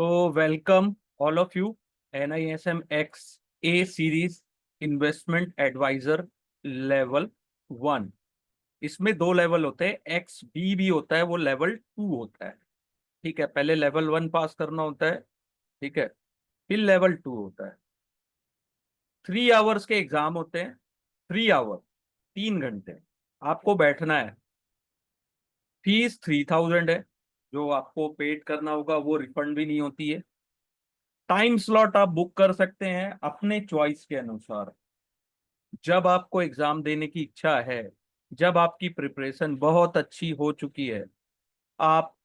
तो welcome all of you NISM X A series investment adviser level 1। इसमें दो level होते हैं, एक्स बी भी होता है, वो लेवल 2 होता है। ठीक है, पहले लेवल 1 पास करना होता है। ठीक है, फिर लेवल 2 होता है। 3 आवर्स के एग्जाम होते हैं। 3 आवर, 3 घंटे आपको बैठना है। फीस 3000 है। जो आपको पेड करना होगा वो रिफंड भी नहीं होती है। टाइम स्लॉट आप बुक कर सकते हैं अपने चॉइस के अनुसार। जब आपको एग्जाम देने की इच्छा है, जब आपकी प्रिपरेशन बहुत अच्छी हो चुकी है, आप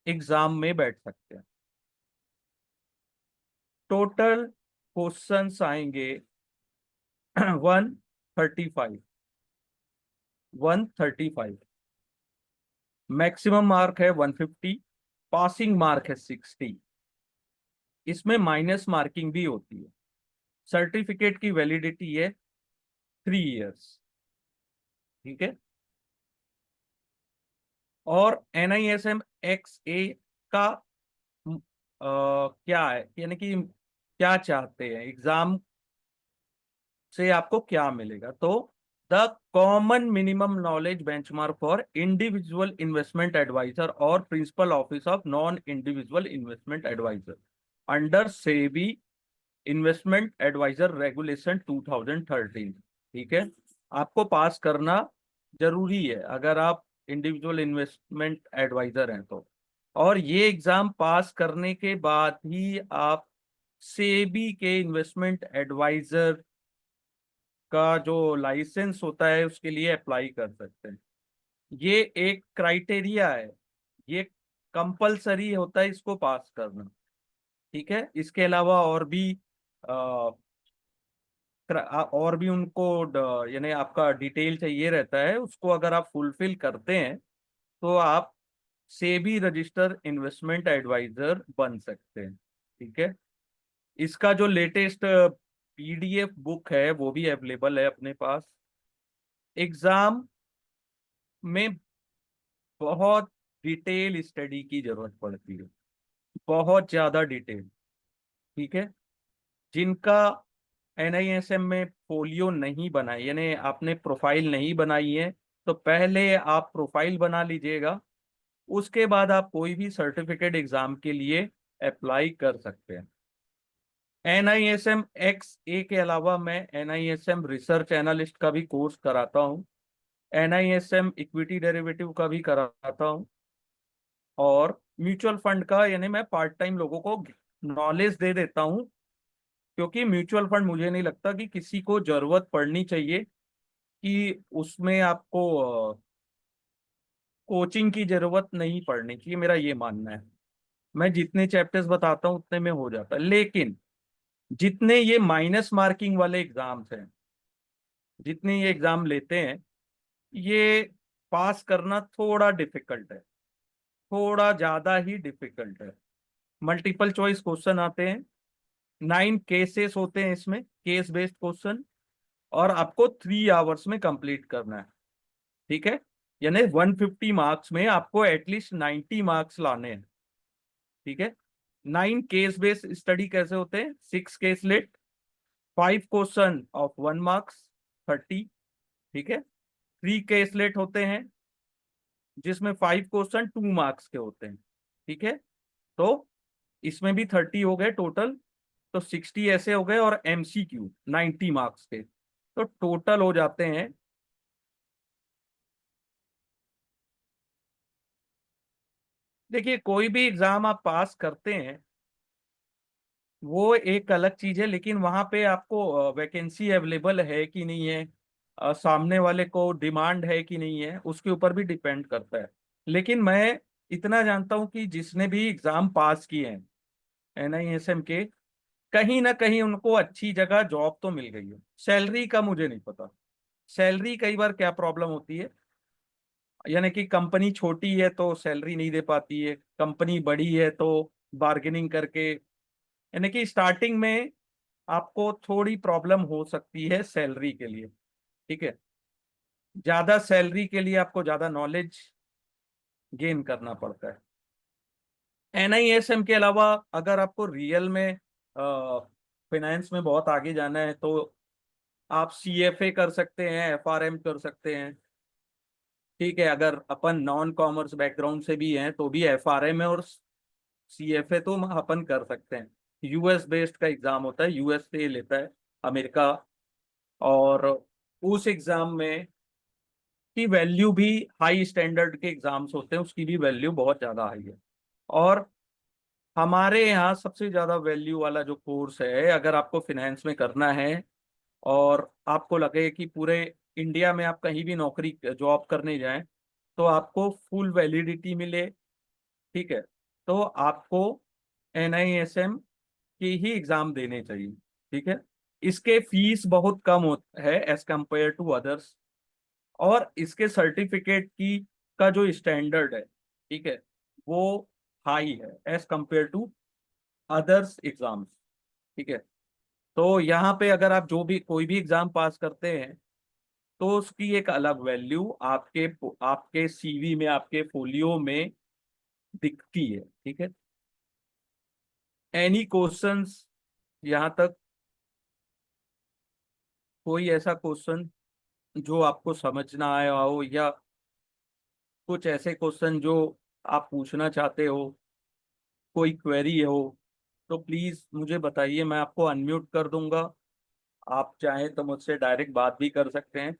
एग्जाम में बैठ सकते हैं। टोटल क्वेश्चंस आएंगे 135। 135 मैक्सिमम मार्क है 150। पासिंग मार्क है 60। इसमें माइनस मार्किंग भी होती है। सर्टिफिकेट की वैलिडिटी है 3 इयर्स। ठीक है। और NISM एक्स ए का क्या है, यानी कि क्या चाहते हैं एग्जाम से आपको क्या मिलेगा। तो the common minimum knowledge benchmark for individual investment adviser और principal office of non individual investment adviser under SEBI investment adviser regulation 2013। ठीक है, आपको पास करना जरूरी है अगर आप इंडिविजुअल इन्वेस्टमेंट एडवाइजर हैं तो। और ये एग्जाम पास करने के बाद ही आप सेबी के इन्वेस्टमेंट एडवाइजर का जो लाइसेंस होता है उसके लिए अप्लाई कर सकते हैं। ये एक क्राइटेरिया है, ये कंपलसरी होता है इसको पास करना। ठीक है, इसके अलावा और भी उनको यानी आपका डिटेल चाहिए रहता है, उसको अगर आप फुलफिल करते हैं तो आप सेबी रजिस्टर इन्वेस्टमेंट एडवाइजर बन सकते हैं। ठीक है, इसका जो लेटेस्ट PDF बुक है वो भी अवेलेबल है अपने पास। एग्जाम में बहुत डिटेल स्टडी की जरूरत पड़ती है, बहुत ज्यादा डिटेल। ठीक है, जिनका NISM में फोलियो नहीं बनाई, यानी आपने प्रोफाइल नहीं बनाई है, तो पहले आप प्रोफाइल बना लीजिएगा। उसके बाद आप कोई भी सर्टिफिकेट एग्जाम के लिए अप्लाई कर सकते हैं। NISM एक्स ए के अलावा मैं NISM रिसर्च एनालिस्ट का भी कोर्स कराता हूँ। NISM इक्विटी डेरिवेटिव का भी कराता हूँ। और म्यूचुअल फंड का, यानी मैं पार्ट टाइम लोगों को नॉलेज दे देता हूँ। क्योंकि म्यूचुअल फंड मुझे नहीं लगता कि किसी को जरूरत पड़नी चाहिए कि उसमें आपको कोचिंग की जरूरत नहीं पड़नी चाहिए, मेरा ये मानना है। मैं जितने चैप्टर्स बताता हूँ उतने में हो जाता है। लेकिन जितने ये माइनस मार्किंग वाले एग्जाम्स हैं, जितने ये एग्जाम लेते हैं, ये पास करना थोड़ा डिफिकल्ट है, थोड़ा ज्यादा ही डिफिकल्ट है। मल्टीपल चॉइस क्वेश्चन आते हैं, 9 केसेस होते हैं इसमें, केस बेस्ड क्वेश्चन। और आपको 3 आवर्स में कंप्लीट करना है। ठीक है, यानी 150 मार्क्स में आपको एटलीस्ट 90 मार्क्स लाने हैं। ठीक है, 9 केस बेस्ड स्टडी कैसे होते हैं? 6 case late, 5 question of 1 marks, 30। ठीक है, 3 केसलेट होते हैं जिसमें 5 क्वेश्चन 2 मार्क्स के होते हैं। ठीक है, तो इसमें भी 30 हो गए टोटल, तो 60 ऐसे हो गए। और MCQ 90 मार्क्स के, तो टोटल हो जाते हैं। देखिए, कोई भी एग्जाम आप पास करते हैं वो एक अलग चीज है, लेकिन वहां पे आपको वैकेंसी अवेलेबल है कि नहीं है, सामने वाले को डिमांड है कि नहीं है, उसके ऊपर भी डिपेंड करता है। लेकिन मैं इतना जानता हूं कि जिसने भी एग्जाम पास किए हैं NISM के, कहीं ना कहीं उनको अच्छी जगह जॉब तो मिल गई है। सैलरी का मुझे नहीं पता, सैलरी कई बार क्या प्रॉब्लम होती है, यानी कि कंपनी छोटी है तो सैलरी नहीं दे पाती है, कंपनी बड़ी है तो बार्गेनिंग करके, यानी कि स्टार्टिंग में आपको थोड़ी प्रॉब्लम हो सकती है सैलरी के लिए। ठीक है, ज्यादा सैलरी के लिए आपको ज्यादा नॉलेज गेन करना पड़ता है। एनआईएसएम के अलावा अगर आपको रियल में फाइनेंस में बहुत आगे जाना है तो आप सीएफए कर सकते हैं, एफआरएम कर सकते हैं। ठीक है, अगर अपन नॉन कॉमर्स बैकग्राउंड से भी हैं तो भी एफआरएम है और सीएफए तो हम अपन कर सकते हैं। यूएस बेस्ड का एग्जाम होता है, यूएस से लेता है अमेरिका। और उस एग्जाम में की वैल्यू भी, हाई स्टैंडर्ड के एग्जाम्स होते हैं उसकी भी वैल्यू बहुत ज़्यादा हाई है। और हमारे यहाँ सबसे ज़्यादा वैल्यू वाला जो कोर्स है, अगर आपको फिनेंस में करना है और आपको लगे कि पूरे इंडिया में आप कहीं भी नौकरी जॉब करने जाएं तो आपको फुल वैलिडिटी मिले, ठीक है, तो आपको एनआईएसएम के ही एग्जाम देने चाहिए। ठीक है, इसके फीस बहुत कम है एज कंपेयर टू अदर्स। और इसके सर्टिफिकेट की का जो स्टैंडर्ड है, ठीक है, वो हाई है as compare to others exams. ठीक है, तो यहाँ पे अगर आप जो भी कोई भी एग्जाम पास करते हैं तो उसकी एक अलग वैल्यू आपके आपके सीवी में, आपके फोलियो में दिखती है। ठीक है, एनी क्वेश्चंस यहाँ तक? कोई ऐसा क्वेश्चन जो आपको समझ ना आया हो, या कुछ ऐसे क्वेश्चन जो आप पूछना चाहते हो, कोई क्वेरी हो, तो प्लीज मुझे बताइए, मैं आपको अनम्यूट कर दूंगा। आप चाहें तो मुझसे डायरेक्ट बात भी कर सकते हैं।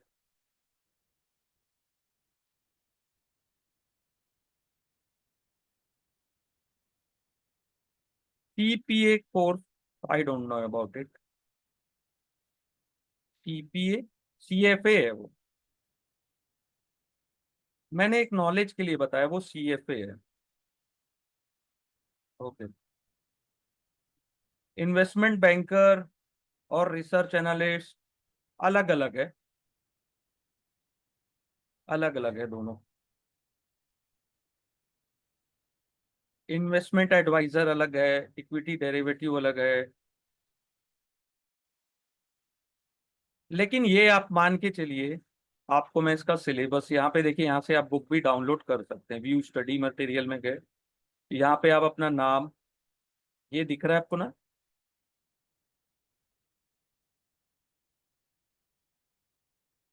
CPA course, I don't know about it. CPA, CFA है वो। मैंने एक नॉलेज के लिए बताया, वो सीएफए है। ओके। इन्वेस्टमेंट बैंकर और रिसर्च एनालिस्ट अलग अलग है, अलग अलग है दोनों। इन्वेस्टमेंट एडवाइजर अलग है, इक्विटी डेरिवेटिव अलग है। लेकिन ये आप मान के चलिए, आपको मैं इसका सिलेबस यहाँ पे देखिए, यहाँ से आप बुक भी डाउनलोड कर सकते हैं। व्यू स्टडी मटेरियल में गए, यहाँ पे आप अपना नाम, ये दिख रहा है आपको ना?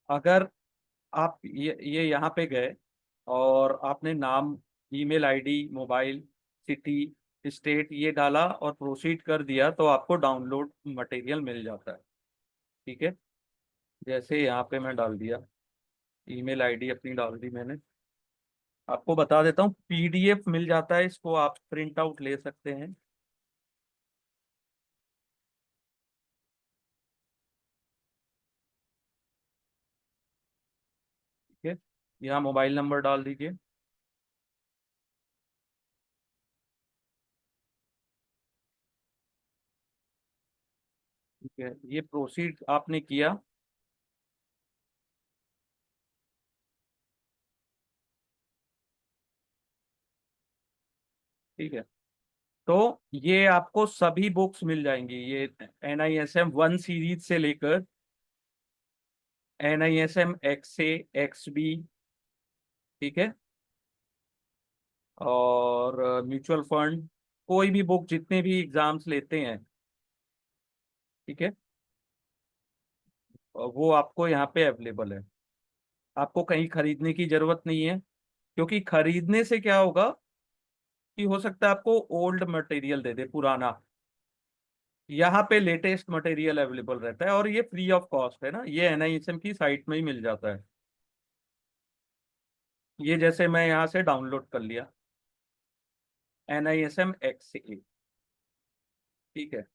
अगर आप ये यहाँ पे गए और आपने नाम, email ID, mobile, city, state ये डाला और प्रोसीड कर दिया तो आपको डाउनलोड मटेरियल मिल जाता है। ठीक है, जैसे यहाँ पे मैं डाल दिया, ईमेल आईडी अपनी डाल दी मैंने। आपको बता देता हूँ, पीडीएफ मिल जाता है, इसको आप प्रिंट आउट ले सकते हैं। ठीक है, यहाँ मोबाइल नंबर डाल दीजिए। ठीक है, ये प्रोसीड आपने किया। ठीक है, तो ये आपको सभी बुक्स मिल जाएंगी, ये NISM 1 सीरीज से लेकर NISM XA, XB, ठीक है, और म्यूचुअल फंड, कोई भी बुक जितने भी एग्जाम्स लेते हैं, ठीक है, वो आपको यहाँ पे अवेलेबल है। आपको कहीं खरीदने की जरूरत नहीं है, क्योंकि खरीदने से क्या होगा कि हो सकता है आपको ओल्ड मटेरियल दे दे, पुराना। यहाँ पे लेटेस्ट मटेरियल अवेलेबल रहता है और ये फ्री ऑफ कॉस्ट है ना, ये NISM की साइट में ही मिल जाता है। ये जैसे मैं यहाँ से डाउनलोड कर लिया, NISM XA। ठीक है।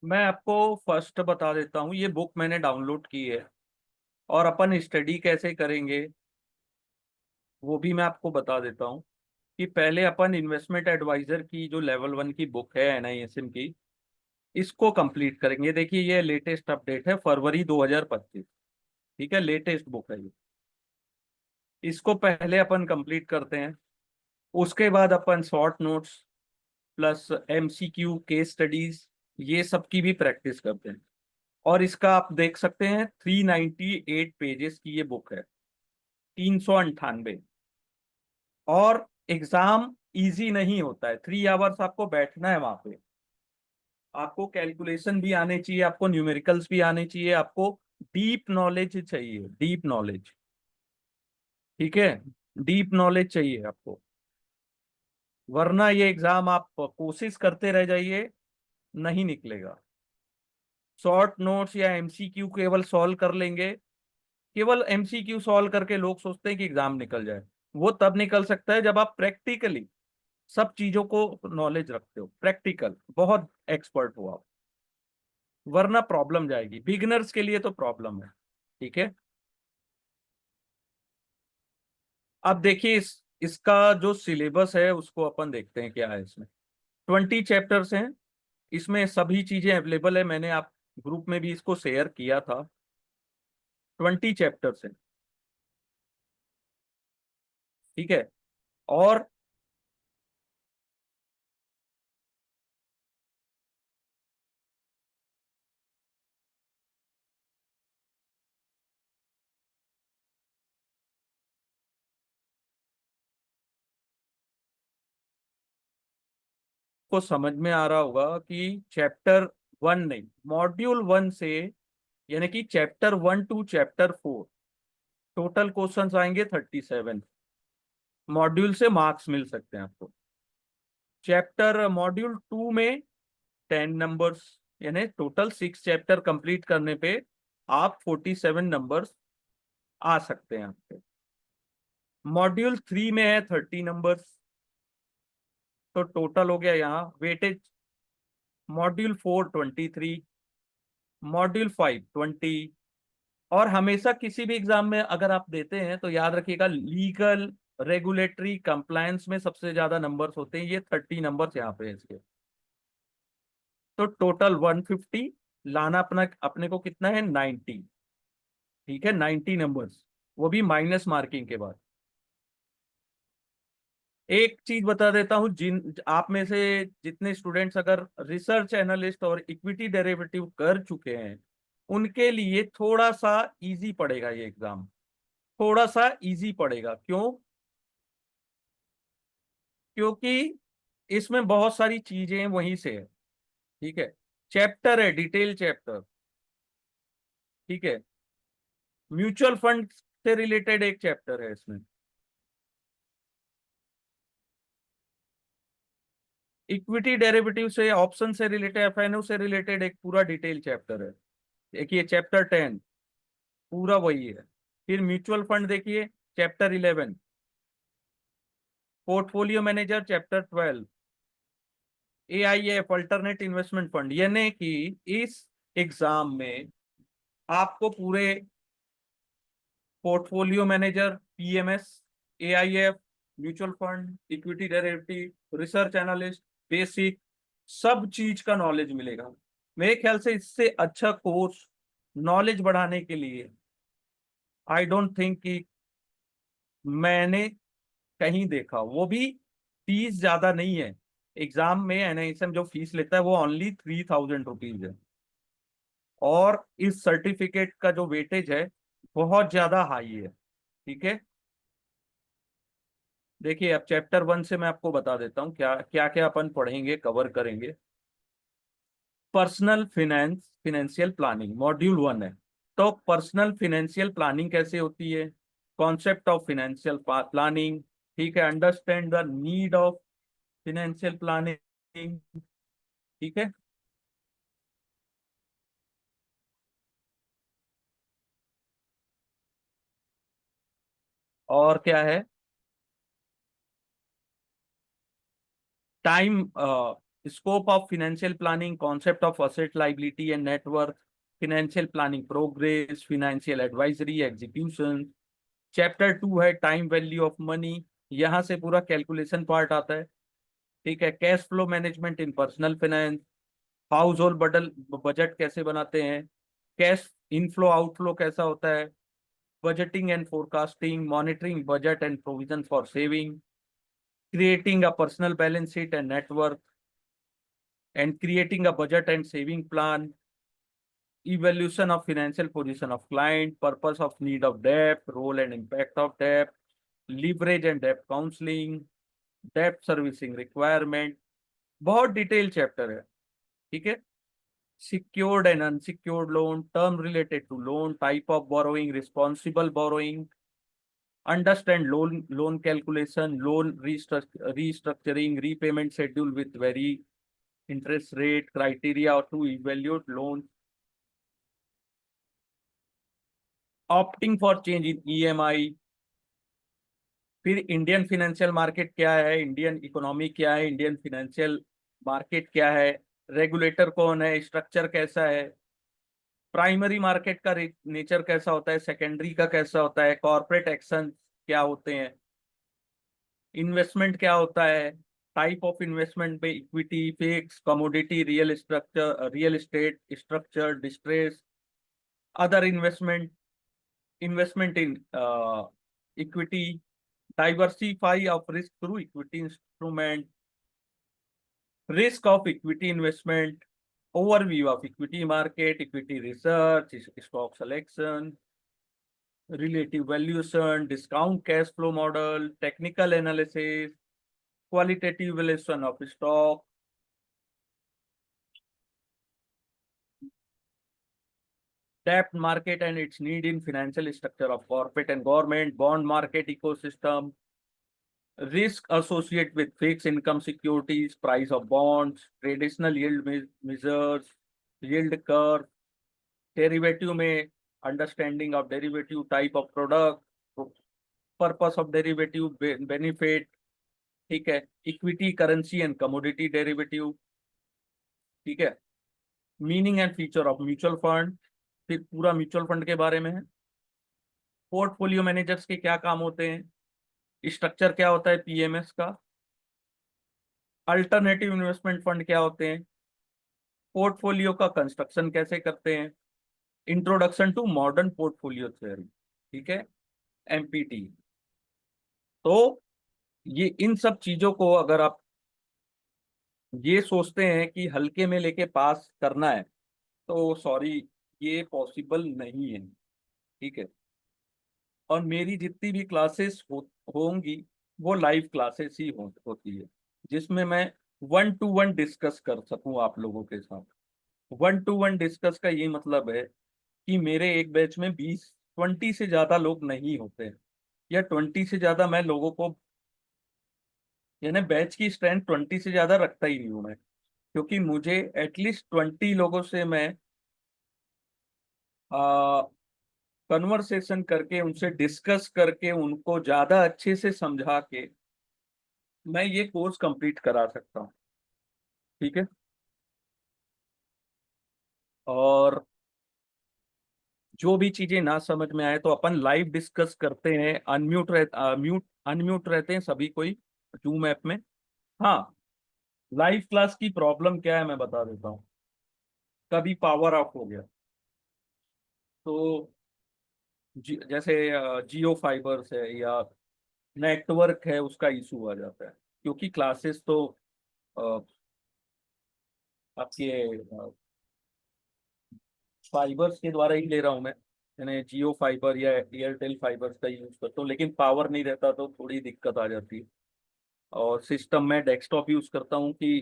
मैं आपको फर्स्ट बता देता हूँ, ये बुक मैंने डाउनलोड की है, और अपन स्टडी कैसे करेंगे वो भी मैं आपको बता देता हूँ। कि पहले अपन इन्वेस्टमेंट एडवाइजर की जो लेवल 1 की बुक है NISM की, इसको कंप्लीट करेंगे। देखिए ये लेटेस्ट अपडेट है, फरवरी 2025। ठीक है, लेटेस्ट बुक है ये। इसको पहले अपन कंप्लीट करते हैं। उसके बाद अपन short notes plus MCQ case studies, ये सब की भी प्रैक्टिस करते हैं। और इसका आप देख सकते हैं 398 पेजेस की ये बुक है, 398। और एग्जाम इजी नहीं होता है, 3 आवर्स आपको बैठना है वहां पे। आपको कैलकुलेशन भी आने चाहिए, आपको न्यूमेरिकल्स भी आने चाहिए, आपको डीप नॉलेज चाहिए, डीप नॉलेज। ठीक है, डीप नॉलेज चाहिए आपको, वरना ये एग्जाम आप कोशिश करते रह जाइए, नहीं निकलेगा। शॉर्ट नोट्स या MCQ केवल सॉल्व कर लेंगे, केवल MCQ सॉल्व करके लोग सोचते हैं कि एग्जाम निकल जाए। वो तब निकल सकता है जब आप प्रैक्टिकली सब चीजों को नॉलेज रखते हो, प्रैक्टिकल बहुत एक्सपर्ट हो आप, वरना प्रॉब्लम जाएगी। बिगिनर्स के लिए तो प्रॉब्लम है। ठीक है, अब देखिए इसका जो सिलेबस है उसको अपन देखते हैं क्या है इसमें। 20 चैप्टर्स हैं, इसमें सभी चीजें अवेलेबल है, मैंने आप ग्रुप में भी इसको शेयर किया था। 20 चैप्टर्स हैं। ठीक है, और को समझ में आ रहा होगा कि चैप्टर 1 नहीं, मॉड्यूल 1 से, यानी कि chapter 1 to chapter 4 total questions आएंगे 37। मॉड्यूल से मार्क्स मिल सकते हैं आपको। मॉड्यूल 2 में 10 नंबर्स, यानी टोटल 6 चैप्टर कंप्लीट करने पे आप 47 नंबर्स आ सकते हैं आपके। मॉड्यूल 3 में है 30 नंबर्स, तो टोटल हो गया यहाँ वेटेज। Module 4 23, module 5 20। और हमेशा किसी भी एग्जाम में अगर आप देते हैं तो याद रखिएगा, लीगल रेगुलेटरी कंप्लायंस में सबसे ज्यादा नंबर्स होते हैं, ये 30 नंबर्स यहाँ पे हैं इसके। तो टोटल 150 लाना, अपना अपने को कितना है 90। ठीक है, 90 नंबर्स, वो भी माइनस मार्किंग के बाद। एक चीज बता देता हूं, जिन आप में से जितने स्टूडेंट्स अगर रिसर्च एनालिस्ट और इक्विटी डेरिवेटिव कर चुके हैं, उनके लिए थोड़ा सा इजी पड़ेगा ये एग्जाम। थोड़ा सा इजी पड़ेगा, क्यों? क्योंकि इसमें बहुत सारी चीजें वहीं से है। ठीक है, चैप्टर है, डिटेल चैप्टर। ठीक है, म्यूचुअल फंड से रिलेटेड एक चैप्टर है इसमें। इक्विटी डेरिवेटिव से, ऑप्शन से रिलेटेड, FNO से रिलेटेड एक पूरा डिटेल चैप्टर है। देखिए चैप्टर 10 पूरा वही है। फिर म्यूचुअल फंड देखिए, chapter 11। Portfolio manager chapter 12। AIF alternate investment fund, यानी कि इस एग्जाम में आपको पूरे portfolio manager, PMS, AIF, mutual fund, equity derivative, research analyst, basic, सब चीज का नॉलेज मिलेगा। मेरे ख्याल से इससे अच्छा कोर्स नॉलेज बढ़ाने के लिए आई डोंट थिंक कि मैंने कहीं देखा। वो भी फीस ज्यादा नहीं है। एग्जाम में NISM जो फीस लेता है वो ओनली 3000 रुपीज है। और इस सर्टिफिकेट का जो वेटेज है बहुत ज्यादा हाई है। ठीक है, देखिए अब चैप्टर 1 से मैं आपको बता देता हूँ क्या क्या क्या अपन पढ़ेंगे, कवर करेंगे। Personal finance, financial planning module 1 है। तो पर्सनल फिनेंशियल प्लानिंग कैसे होती है, कॉन्सेप्ट ऑफ फिनेंशियल प्लानिंग। ठीक है, understand the need of financial planning. ठीक है, और क्या है, time Scope of financial planning, concept of asset liability and net worth, financial planning progress, financial advisory execution। Chapter 2 है टाइम वैल्यू ऑफ मनी, यहाँ से पूरा कैलकुलेशन पार्ट आता है। ठीक है, cash flow management in personal finance, household budget कैसे बनाते हैं, कैश इनफ्लो आउटफ्लो कैसा होता है, budgeting and forecasting, monitoring budget and provision for saving, creating a personal balance sheet and net worth, and creating a budget and saving plan, evaluation of financial position of client, purpose of need of debt, role and impact of debt, leverage and debt counseling, debt servicing requirement। बहुत detail chapter है। ठीक है, secured and unsecured loan, term related to loan, type of borrowing, responsible borrowing, understand loan calculation, loan restructuring, repayment schedule with very interest rate, criteria to evaluate loan, opting for change in EMI। फिर Indian financial market क्या है, Indian economy क्या है, Indian financial market क्या है, regulator कौन है, structure कैसा है, प्राइमरी मार्केट का नेचर कैसा होता है, सेकेंडरी का कैसा होता है, कॉर्पोरेट एक्शन क्या होते हैं, इन्वेस्टमेंट क्या होता है, टाइप ऑफ इन्वेस्टमेंट पे equity, fix, commodity, real estate structure, distress, other investment, investment in equity, diversify of risk through equity instrument, risk of equity investment, overview of equity market, equity research, stock selection, relative valuation, discount cash flow model, technical analysis, qualitative valuation of stock, debt market and its need in financial structure of corporate and government, bond market ecosystem, risk associated with fixed income securities, price of bonds, traditional yield measures, yield curve, derivative में understanding of derivative type of product, purpose of derivative benefit। ठीक है, equity currency and commodity derivative. ठीक है, meaning and feature of mutual fund, फिर पूरा mutual fund के बारे में है, पोर्टफोलियो मैनेजर्स के क्या काम होते हैं, स्ट्रक्चर क्या होता है पीएमएस का, अल्टरनेटिव इन्वेस्टमेंट फंड क्या होते हैं, पोर्टफोलियो का कंस्ट्रक्शन कैसे करते हैं, introduction to modern portfolio theory. ठीक है, एमपीटी। तो ये इन सब चीजों को अगर आप ये सोचते हैं कि हल्के में लेके पास करना है, तो सॉरी, ये पॉसिबल नहीं है। ठीक है, और मेरी जितनी भी क्लासेस होंगी वो लाइव क्लासेस ही होती है, जिसमें मैं 1-to-1 डिस्कस कर सकूं आप लोगों के साथ। 1-to-1 डिस्कस का ये मतलब है कि मेरे एक बैच में 20 से ज्यादा लोग नहीं होते, या 20 से ज्यादा मैं लोगों को, यानी बैच की स्ट्रेंथ 20 से ज्यादा रखता ही नहीं हूं मैं, क्योंकि मुझे एटलीस्ट 20 लोगों से मैं कन्वर्सेशन करके, उनसे डिस्कस करके, उनको ज्यादा अच्छे से समझा के मैं ये कोर्स कंप्लीट करा सकता हूँ। ठीक है, और जो भी चीजें ना समझ में आए तो अपन लाइव डिस्कस करते हैं, अनम्यूट रहते हैं सभी कोई जूम ऐप में। हाँ, लाइव क्लास की प्रॉब्लम क्या है मैं बता देता हूँ। कभी पावर ऑफ हो गया तो जैसे जियो फाइबर्स है या नेटवर्क है, उसका इशू आ जाता है, क्योंकि क्लासेस तो अ, आपके फाइबर्स के द्वारा ही ले रहा हूँ मैं, यानी जियो फाइबर या एयरटेल फाइबर्स का यूज करता हूँ, लेकिन पावर नहीं रहता तो थोड़ी दिक्कत आ जाती है। और सिस्टम में डेस्कटॉप यूज करता हूँ कि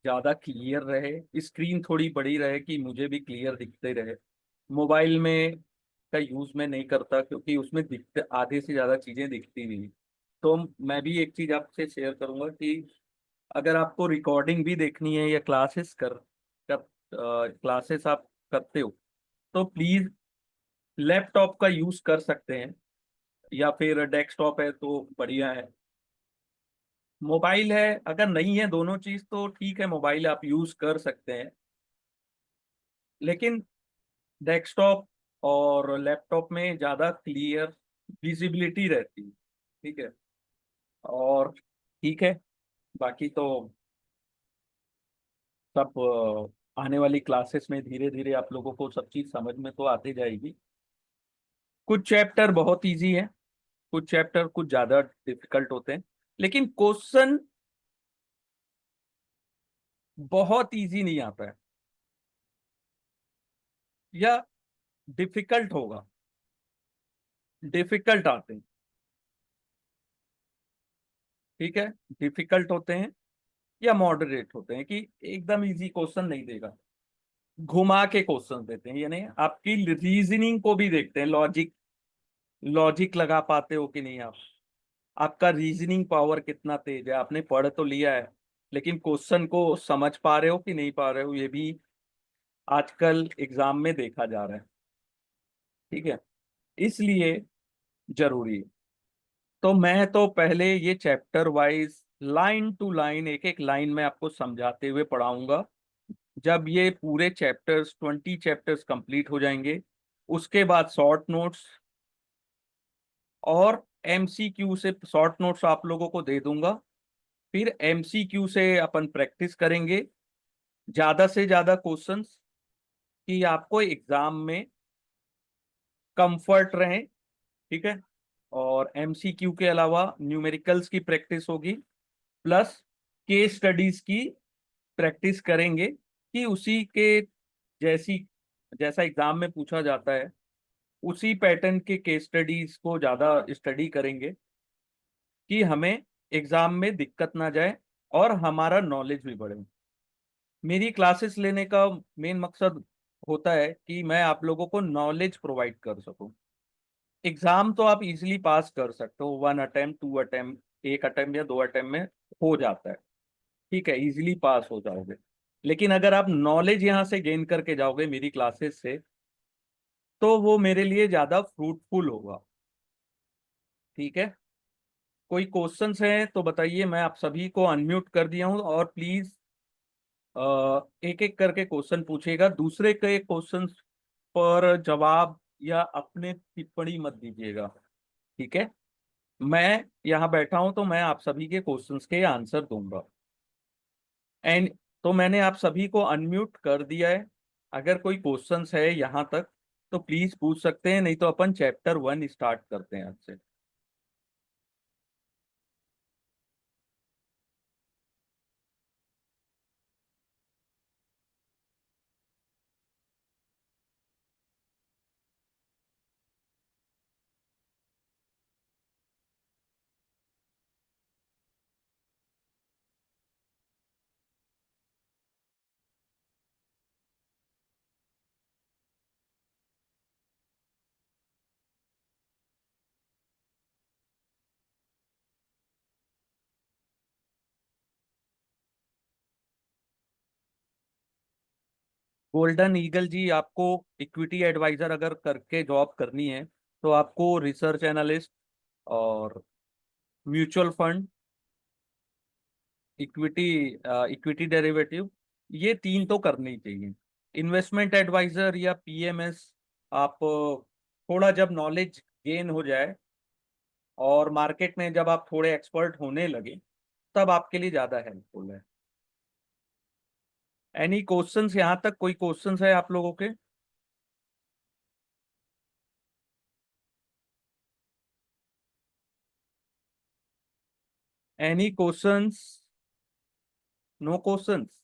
ज़्यादा क्लियर रहे, स्क्रीन थोड़ी बड़ी रहे कि मुझे भी क्लियर दिखते रहे। मोबाइल में का यूज मैं नहीं करता, क्योंकि उसमें दिखते आधे से ज़्यादा चीज़ें दिखती नहीं। तो मैं भी एक चीज़ आपसे शेयर करूंगा कि अगर आपको रिकॉर्डिंग भी देखनी है या क्लासेस आप करते हो, तो प्लीज लैपटॉप का यूज कर सकते हैं, या फिर डेस्कटॉप है तो बढ़िया है। मोबाइल है, अगर नहीं है दोनों चीज तो ठीक है, मोबाइल आप यूज कर सकते हैं, लेकिन डेस्कटॉप और लैपटॉप में ज्यादा क्लियर विजिबिलिटी रहती है। ठीक है। और ठीक है, बाकी तो सब आने वाली क्लासेस में धीरे धीरे आप लोगों को सब चीज समझ में तो आती जाएगी। कुछ चैप्टर बहुत इजी है, कुछ चैप्टर कुछ ज्यादा डिफिकल्ट होते हैं, लेकिन क्वेश्चन बहुत इजी नहीं आता है, या डिफिकल्ट होगा, डिफिकल्ट आते हैं। ठीक है, डिफिकल्ट होते हैं या मॉडरेट होते हैं, कि एकदम इजी क्वेश्चन नहीं देगा, घुमा के क्वेश्चन देते हैं, यानी आपकी रीजनिंग को भी देखते हैं, लॉजिक, लॉजिक लगा पाते हो कि नहीं आप, आपका रीजनिंग पावर कितना तेज है, आपने पढ़ तो लिया है लेकिन क्वेश्चन को समझ पा रहे हो कि नहीं पा रहे हो, ये भी आजकल एग्जाम में देखा जा रहा है। ठीक है, इसलिए जरूरी है। तो मैं तो पहले ये chapter wise line to line, एक एक लाइन में आपको समझाते हुए पढ़ाऊंगा। जब ये पूरे चैप्टर्स 20 चैप्टर्स कंप्लीट हो जाएंगे, उसके बाद शॉर्ट नोट्स और एमसीक्यू से, शॉर्ट नोट्स आप लोगों को दे दूंगा, फिर एमसीक्यू से अपन प्रैक्टिस करेंगे, ज्यादा से ज्यादा क्वेश्चंस, कि आपको एग्जाम में कंफर्ट रहे। ठीक है, और एमसीक्यू के अलावा न्यूमेरिकल्स की प्रैक्टिस होगी, प्लस केस स्टडीज की प्रैक्टिस करेंगे, कि उसी के जैसी, जैसा एग्जाम में पूछा जाता है उसी पैटर्न के केस स्टडीज को ज्यादा स्टडी करेंगे, कि हमें एग्जाम में दिक्कत ना जाए और हमारा नॉलेज भी बढ़े। मेरी क्लासेस लेने का मेन मकसद होता है कि मैं आप लोगों को नॉलेज प्रोवाइड कर सकूं। एग्जाम तो आप इजीली पास कर सकते हो, 1 अटेम्प्ट 2 अटेम्प्ट, एक अटेम्प्ट या 2 अटेम्प्ट में हो जाता है। ठीक है, इजीली पास हो जाओगे, लेकिन अगर आप नॉलेज यहाँ से गेन करके जाओगे मेरी क्लासेस से, तो वो मेरे लिए ज्यादा फ्रूटफुल होगा। ठीक है, कोई क्वेश्चंस हैं तो बताइए, मैं आप सभी को अनम्यूट कर दिया हूँ, और प्लीज एक एक करके क्वेश्चन पूछेगा, दूसरे के क्वेश्चंस पर जवाब या अपने टिप्पणी मत दीजिएगा। ठीक है, मैं यहाँ बैठा हूं तो मैं आप सभी के क्वेश्चंस के आंसर दूंगा। एंड तो मैंने आप सभी को अनम्यूट कर दिया है, अगर कोई क्वेश्चंस है यहाँ तक तो प्लीज पूछ सकते हैं, नहीं तो अपन चैप्टर 1 स्टार्ट करते हैं आज से। गोल्डन ईगल जी, आपको इक्विटी एडवाइजर अगर करके जॉब करनी है तो आपको रिसर्च एनालिस्ट और mutual fund, equity, equity derivative, ये तीन तो करनी ही चाहिए। इन्वेस्टमेंट एडवाइजर या पीएमएस आप थोड़ा जब नॉलेज गेन हो जाए और मार्केट में जब आप थोड़े एक्सपर्ट होने लगे, तब आपके लिए ज्यादा हेल्पफुल है। एनी क्वेश्चंस, यहाँ तक कोई क्वेश्चंस है आप लोगों के? Any questions? No questions?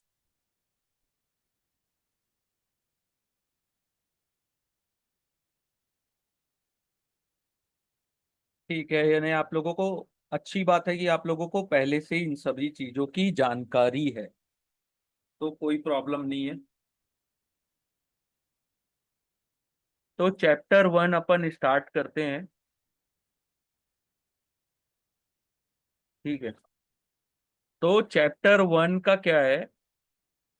ठीक है, यानी आप लोगों को, अच्छी बात है कि आप लोगों को पहले से इन सभी चीजों की जानकारी है, तो कोई प्रॉब्लम नहीं है। तो चैप्टर 1 अपन स्टार्ट करते हैं। ठीक है, तो चैप्टर 1 का क्या है,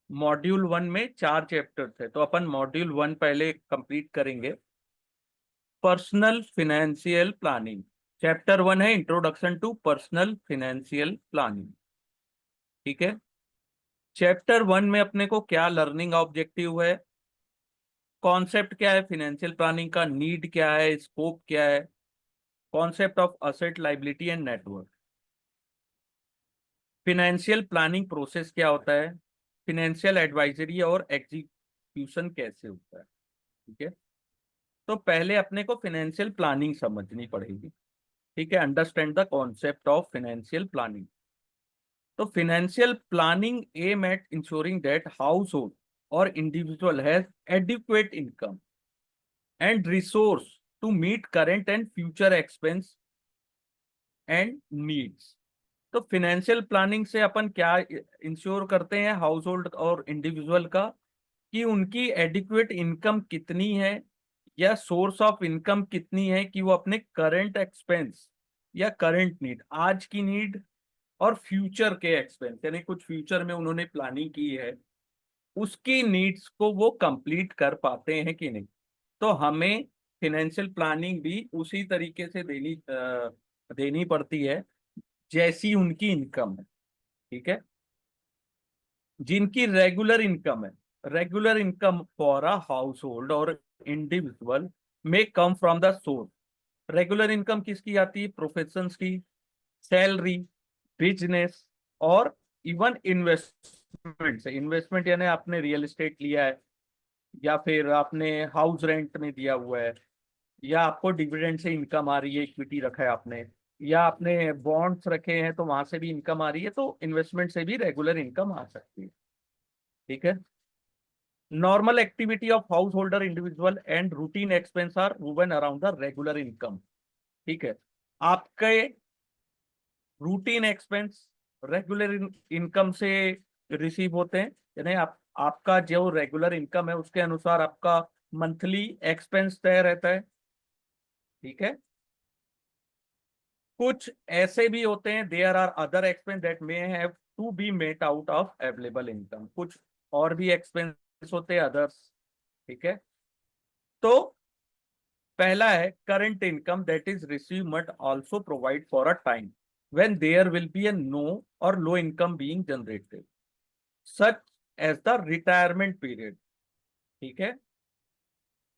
मॉड्यूल 1 में 4 चैप्टर थे, तो अपन मॉड्यूल 1 पहले कंप्लीट करेंगे, पर्सनल फिनेंशियल प्लानिंग। चैप्टर 1 है introduction to personal financial planning. ठीक है। चैप्टर 1 में अपने को क्या लर्निंग ऑब्जेक्टिव है, कॉन्सेप्ट क्या है फाइनेंशियल प्लानिंग का, नीड क्या है, स्कोप क्या है, concept of asset liability and network, financial planning process क्या होता है, फाइनेंशियल एडवाइजरी और एग्जीक्यूशन कैसे होता है। ठीक है। तो पहले अपने को फाइनेंशियल प्लानिंग समझनी पड़ेगी। ठीक है, understand the concept of financial planning. तो financial planning aim at ensuring that household और individual has adequate income and resource to meet current and future expense and needs. तो फाइनेंशियल प्लानिंग से अपन क्या इंश्योर करते हैं house hold और individual का, कि उनकी एडिक्वेट इनकम कितनी है या सोर्स ऑफ इनकम कितनी है, कि वो अपने करंट एक्सपेंस या करंट नीड, आज की नीड और फ्यूचर के एक्सपेंस, यानी कुछ फ्यूचर में उन्होंने प्लानिंग की है, उसकी नीड्स को वो कंप्लीट कर पाते हैं कि नहीं। तो हमें फाइनेंशियल प्लानिंग भी उसी तरीके से देनी पड़ती है जैसी उनकी इनकम है। ठीक है। जिनकी रेगुलर इनकम है, regular income for a house hold और इंडिविजुअल में come from the source. Regular income किसकी आती है, प्रोफेशंस की, सैलरी, बिजनेस और इवन इन्वेस्टमेंट से। इन्वेस्टमेंट यानी आपने रियल एस्टेट लिया है, या फिर आपने हाउस रेंट में दिया हुआ है, या आपको डिविडेंड से इनकम आ रही है, इक्विटी रखा है आपने, या आपने बॉन्ड्स रखे हैं तो वहां से भी इनकम आ रही है, तो इन्वेस्टमेंट से भी रेगुलर इनकम आ सकती है। ठीक है। Normal activity of house holder individual and routine expense are woven around the regular income. ठीक है। आपके रूटीन एक्सपेंस रेगुलर इनकम से रिसीव होते हैं, यानी आपका जो रेगुलर इनकम है उसके अनुसार आपका मंथली एक्सपेंस तय रहता है। ठीक है। कुछ ऐसे भी होते हैं, there are other expense that may have to be met out of available income. कुछ और भी एक्सपेंस होते हैं अदर्स। ठीक है। तो पहला है current income that is receive must also provide for a time when there will be a no or low income being generated, such as the retirement period. ठीक है।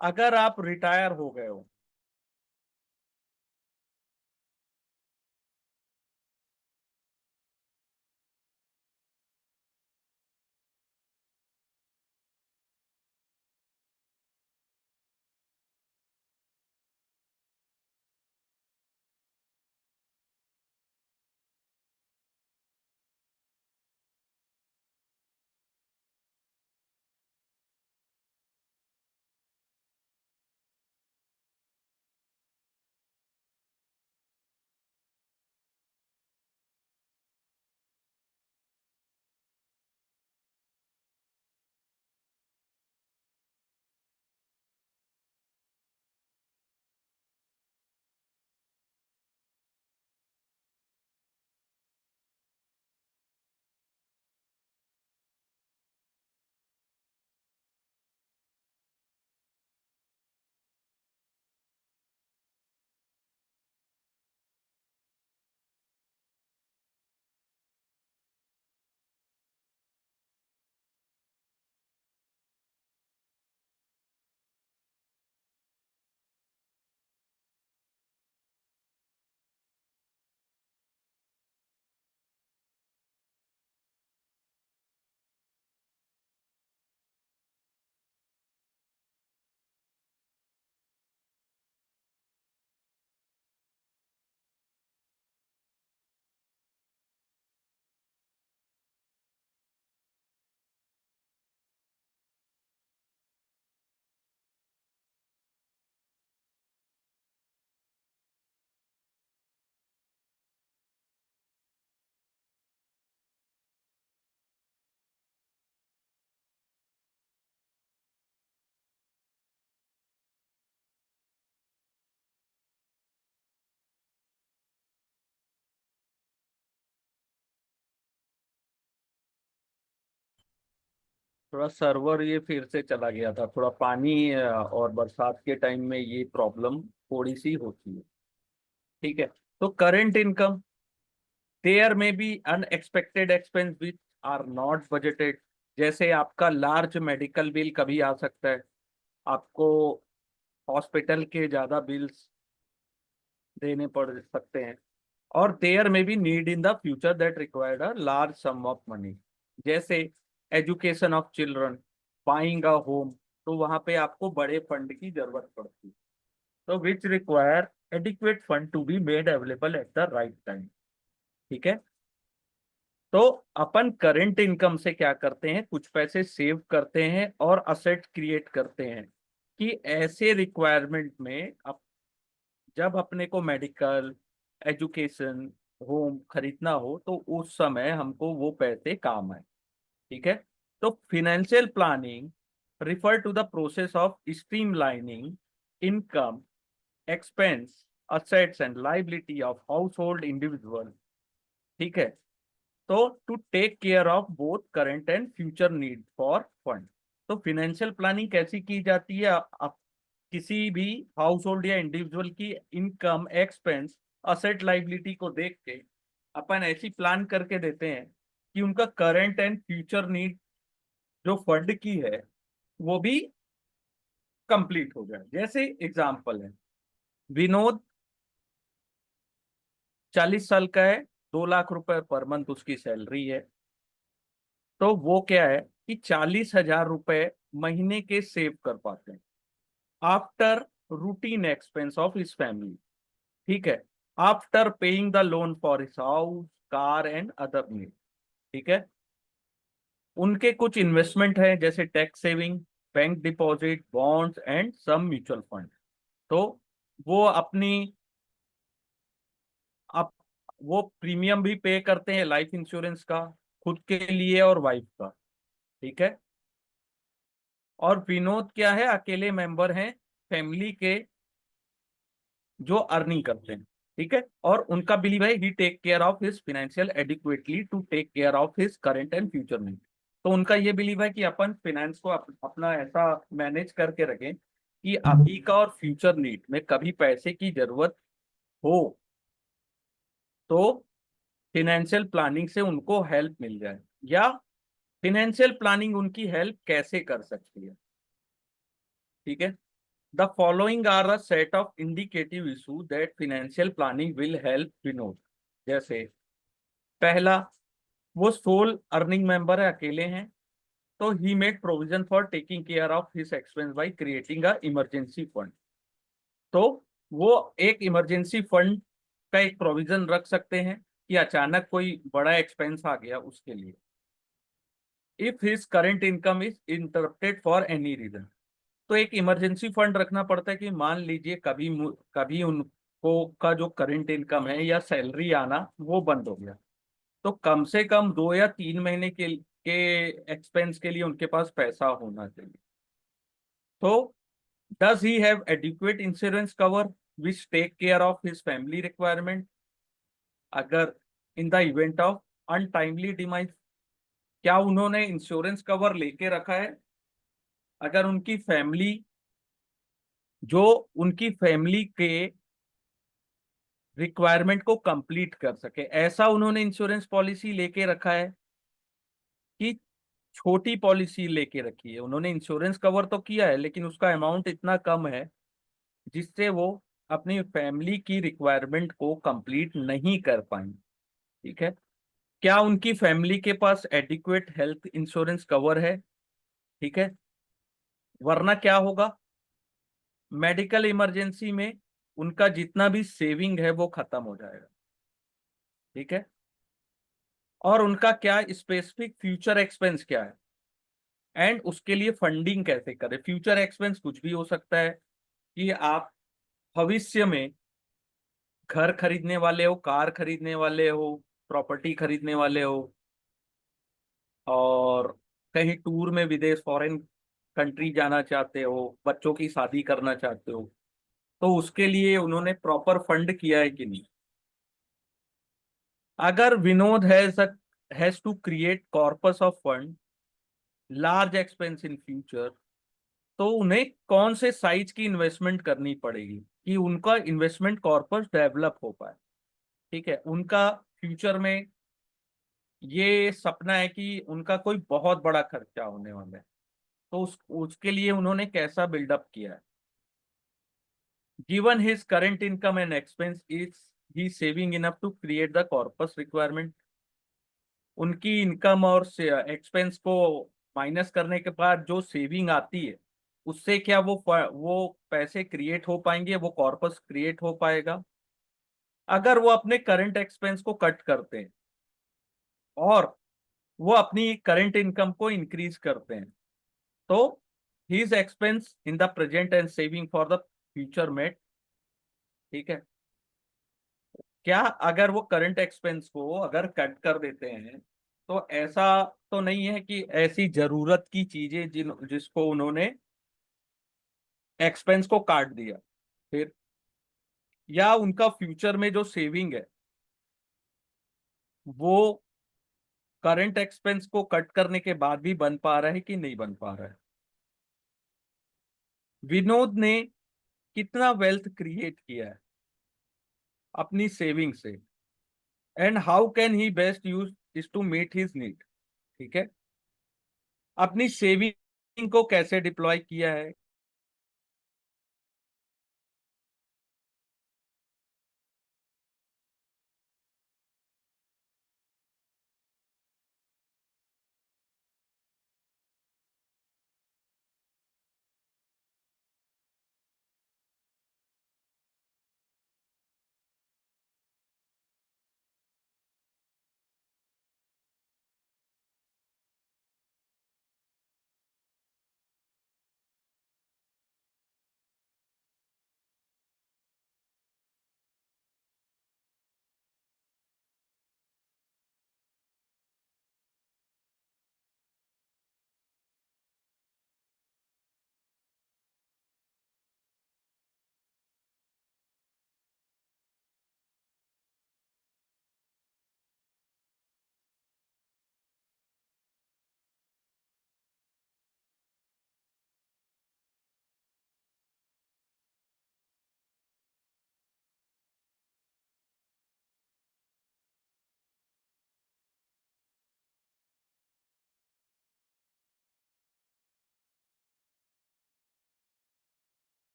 अगर आप रिटायर हो गए हो, थोड़ा सर्वर ये फिर से चला गया था, थोड़ा पानी और बरसात के टाइम में ये प्रॉब्लम थोड़ी सी होती है। ठीक है। तो current income, there may be unexpected expense which are not budgeted. जैसे आपका लार्ज मेडिकल बिल कभी आ सकता है, आपको हॉस्पिटल के ज्यादा बिल्स देने पड़ सकते हैं। और there may be need in the future that required a large sum of money, जैसे education of children, buying a home, तो वहां पे आपको बड़े फंड की जरूरत पड़ती है। तो which require adequate fund to be made available at the right time. ठीक है। तो अपन करंट इनकम से क्या करते हैं, कुछ पैसे सेव करते हैं और असेट क्रिएट करते हैं कि ऐसे रिक्वायरमेंट में जब अपने को मेडिकल, एजुकेशन, होम खरीदना हो तो उस समय हमको वो पैसे काम आए। ठीक है। तो financial planning refer to the process of streamlining income, expense, assets and liability of house hold individual. ठीक है। तो to take care of both current and future need for fund. तो फिनेंशियल प्लानिंग कैसी की जाती है, आप किसी भी हाउस होल्ड या इंडिविजुअल की इनकम, एक्सपेंस, असेट, लाइबिलिटी को देख के अपन ऐसी प्लान करके देते हैं कि उनका करंट एंड फ्यूचर नीड जो फंड की है वो भी कंप्लीट हो जाए। जैसे एग्जांपल है, विनोद 40 साल का है, 2 लाख रुपए पर मंथ उसकी सैलरी है। तो वो क्या है कि 40,000 रुपए महीने के सेव कर पाते हैं after routine expense of his family. ठीक है। After paying the loan for his house, car and other need. ठीक है। उनके कुछ इन्वेस्टमेंट है जैसे tax saving, bank deposit, bonds and some mutual fund. तो वो अपनी अप वो प्रीमियम भी पे करते हैं लाइफ इंश्योरेंस का, खुद के लिए और वाइफ का। ठीक है। और विनोद क्या है, अकेले मेंबर हैं फैमिली के जो अर्निंग करते हैं। ठीक है। और उनका बिलीव है he take care of his financial adequately to take care of his current and future need. तो उनका ये बिलीव है कि अपन फाइनेंस को अपना ऐसा मैनेज करके रखें कि अभी का और फ्यूचर नीड में कभी पैसे की जरूरत हो तो फाइनेंशियल प्लानिंग से उनको हेल्प मिल जाए, या फाइनेंशियल प्लानिंग उनकी हेल्प कैसे कर सकती है। ठीक है। The following are a set of indicative issue that financial planning will help Vinod. जैसे पहला, वो सोल अर्निंग मेंबर है, अकेले हैं, तो he made provision for taking care of his expense by creating a emergency fund. तो वो एक इमरजेंसी फंड का एक प्रोविजन रख सकते हैं कि अचानक कोई बड़ा एक्सपेंस आ गया उसके लिए, if his current income is interrupted for any reason. तो एक इमरजेंसी फंड रखना पड़ता है कि मान लीजिए कभी कभी उनको का जो करंट इनकम है या सैलरी आना वो बंद हो गया, तो कम से कम 2 या 3 महीने के एक्सपेंस के लिए उनके पास पैसा होना चाहिए। तो does he have adequate insurance cover which take care of his family requirement, अगर in the event of untimely demise, क्या उन्होंने इंश्योरेंस कवर लेके रखा है अगर उनकी फैमिली के रिक्वायरमेंट को कंप्लीट कर सके, ऐसा उन्होंने इंश्योरेंस पॉलिसी लेके रखा है कि छोटी पॉलिसी लेके रखी है। उन्होंने इंश्योरेंस कवर तो किया है लेकिन उसका अमाउंट इतना कम है जिससे वो अपनी फैमिली की रिक्वायरमेंट को कंप्लीट नहीं कर पाए। ठीक है। क्या उनकी फैमिली के पास एडिक्वेट हेल्थ इंश्योरेंस कवर है। ठीक है। वरना क्या होगा, मेडिकल इमरजेंसी में उनका जितना भी सेविंग है वो खत्म हो जाएगा। ठीक है। और उनका क्या स्पेसिफिक फ्यूचर एक्सपेंस क्या है एंड उसके लिए फंडिंग कैसे करें। फ्यूचर एक्सपेंस कुछ भी हो सकता है कि आप भविष्य में घर खरीदने वाले हो, कार खरीदने वाले हो, प्रॉपर्टी खरीदने वाले हो, और कहीं टूर में विदेश, फॉरेन कंट्री जाना चाहते हो, बच्चों की शादी करना चाहते हो, तो उसके लिए उन्होंने प्रॉपर फंड किया है कि नहीं। अगर Vinod has to create corpus of fund large expense in future, तो उन्हें कौन से साइज की इन्वेस्टमेंट करनी पड़ेगी। कि उनका इन्वेस्टमेंट कॉर्पस डेवलप हो पाए। ठीक है, उनका फ्यूचर में ये सपना है कि उनका कोई बहुत बड़ा खर्चा होने वाला है, तो उसके लिए उन्होंने कैसा बिल्डअप किया है। Given his current income and expense, is he saving enough to create the corpus requirement. उनकी इनकम और एक्सपेंस को माइनस करने के बाद जो सेविंग आती है, उससे क्या वो पैसे क्रिएट हो पाएंगे, वो कॉर्पस क्रिएट हो पाएगा। अगर वो अपने करंट एक्सपेंस को कट करते हैं और वो अपनी करंट इनकम को इंक्रीज करते हैं, तो his expense in the present and saving for the future met. ठीक है, क्या अगर वो करंट एक्सपेंस को अगर कट कर देते हैं, तो ऐसा तो नहीं है कि ऐसी जरूरत की चीजें जिसको उन्होंने एक्सपेंस को काट दिया फिर, या उनका फ्यूचर में जो सेविंग है वो करंट एक्सपेंस को कट करने के बाद भी बन पा रहा है कि नहीं बन पा रहा है। विनोद ने कितना वेल्थ क्रिएट किया है अपनी सेविंग से, and how can he best use is to meet his need. ठीक है, अपनी सेविंग को कैसे डिप्लॉय किया है।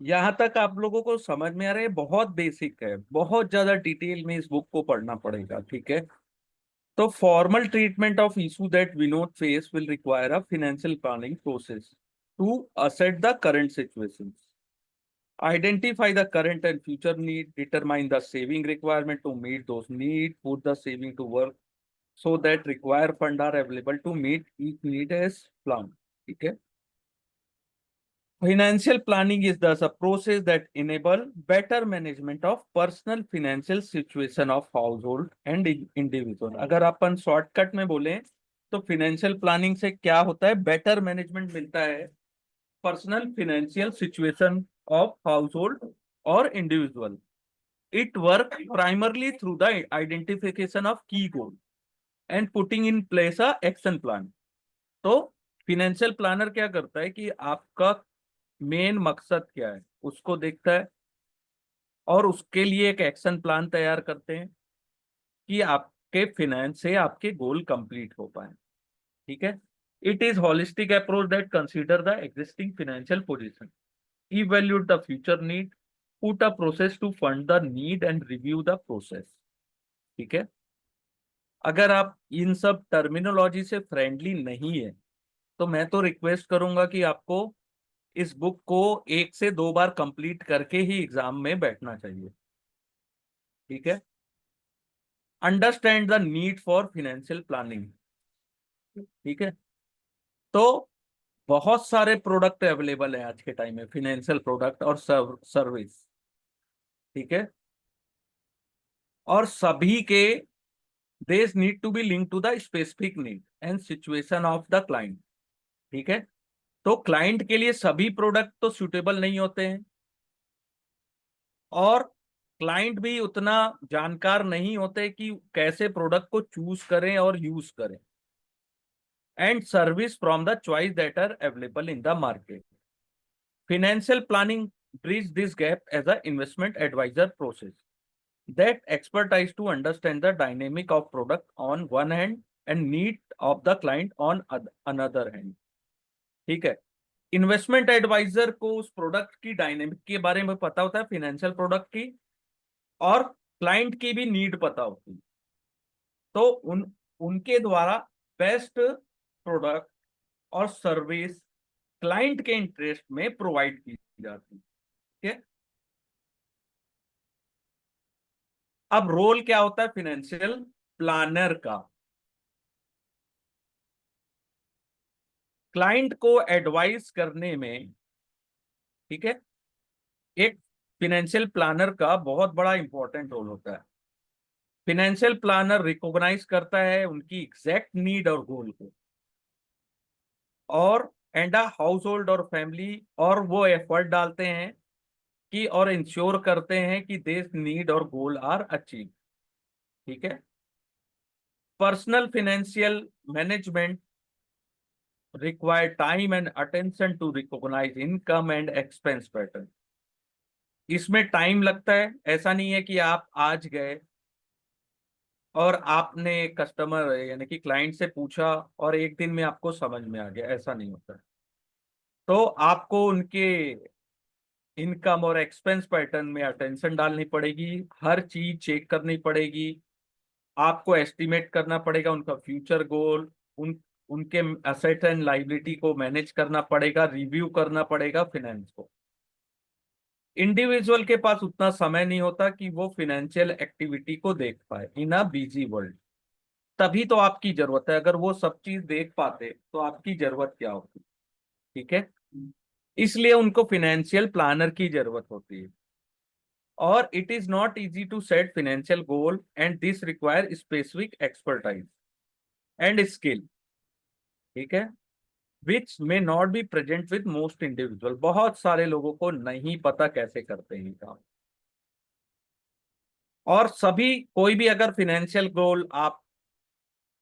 यहां तक आप लोगों को समझ में आ रहा है, बहुत बेसिक है, बहुत ज्यादा डिटेल में इस बुक को पढ़ना पड़ेगा। ठीक है, तो formal treatment of issue that Vinod face will require a financial planning process to assess the current situation, identify the current and future need, determine the saving requirement to meet those needs, put the saving to work so that required fund are available to meet each need as planned. ठीक है, financial planning is thus a process that enable better management of personal financial situation of household and individual। अगर अपन shortcut में बोले तो financial planning से क्या होता है, बेटर मैनेजमेंट मिलता है personal financial situation of household और individual. It work primarily through the identification of key goal and putting in place a action plan. तो फिनेंशियल प्लानर क्या करता है कि आपका मेन मकसद क्या है उसको देखता है, और उसके लिए एक एक्शन प्लान तैयार करते हैं कि आपके फिनेंस से आपके गोल कंप्लीट हो पाए। ठीक है, it is holistic approach that consider the existing financial position, evaluate the future need, put a process to fund the need and review the process. ठीक है, अगर आप इन सब टर्मिनोलॉजी से फ्रेंडली नहीं है तो मैं तो रिक्वेस्ट करूंगा कि आपको इस बुक को 1 से 2 बार कंप्लीट करके ही एग्जाम में बैठना चाहिए। ठीक है, understand the need for financial planning. ठीक है, तो बहुत सारे प्रोडक्ट अवेलेबल हैं आज के टाइम में, फाइनेंशियल प्रोडक्ट और सर्विस। ठीक है, और सभी के these need to be link to the specific need and situation of the client. ठीक है, तो क्लाइंट के लिए सभी प्रोडक्ट तो सुटेबल नहीं होते हैं, और क्लाइंट भी उतना जानकार नहीं होते कि कैसे प्रोडक्ट को चूज करें और यूज करें, and service from the choice that are available in the market. Financial planning bridge this gap as an investment advisor process that expertise to understand the dynamic of product on one hand and need of the client on another hand। ठीक है, investment adviser को उस product की dynamic के बारे में पता होता है, फाइनेंशियल प्रोडक्ट की, और क्लाइंट की भी नीड पता होती है, तो उनके द्वारा बेस्ट प्रोडक्ट और सर्विस क्लाइंट के इंटरेस्ट में प्रोवाइड की जाती है। ठीक है, अब रोल क्या होता है फाइनेंशियल प्लानर का? क्लाइंट को एडवाइस करने में, ठीक है, एक फाइनेंशियल प्लानर का बहुत बड़ा इंपॉर्टेंट रोल होता है। फाइनेंशियल प्लानर रिकॉग्नाइज करता है उनकी एग्जैक्ट नीड और गोल को, और एंड अ हाउस होल्ड और फैमिली, और वो एफर्ट डालते हैं कि और इंश्योर करते हैं कि दिस नीड और गोल आर अचीव। ठीक है, personal financial management require time and attention to recognize income and expense pattern। इसमें टाइम लगता है, ऐसा नहीं है कि आप आज गए और आपने कस्टमर यानी कि क्लाइंट से पूछा और एक दिन में आपको समझ में आ गया, ऐसा नहीं होता। तो आपको उनके इनकम और एक्सपेंस पैटर्न में अटेंशन डालनी पड़ेगी, हर चीज चेक करनी पड़ेगी, आपको एस्टिमेट करना पड़ेगा उनका फ्यूचर गोल, उनके असेट एंड लाइबिलिटी को मैनेज करना पड़ेगा, रिव्यू करना पड़ेगा फाइनेंस को। इंडिविजुअल के पास उतना समय नहीं होता कि वो फाइनेंशियल एक्टिविटी को देख पाए इन अ बिजी वर्ल्ड। तभी तो आपकी जरूरत है, अगर वो सब चीज देख पाते तो आपकी जरूरत क्या होती। ठीक है, इसलिए उनको फाइनेंशियल प्लानर की जरूरत होती है, और it is not easy to set financial goal and this require specific expertise and skill. ठीक है, which may not be present with most individual, बहुत सारे लोगों को नहीं पता कैसे करते हैं काम। और सभी कोई भी अगर फाइनेंशियल गोल आप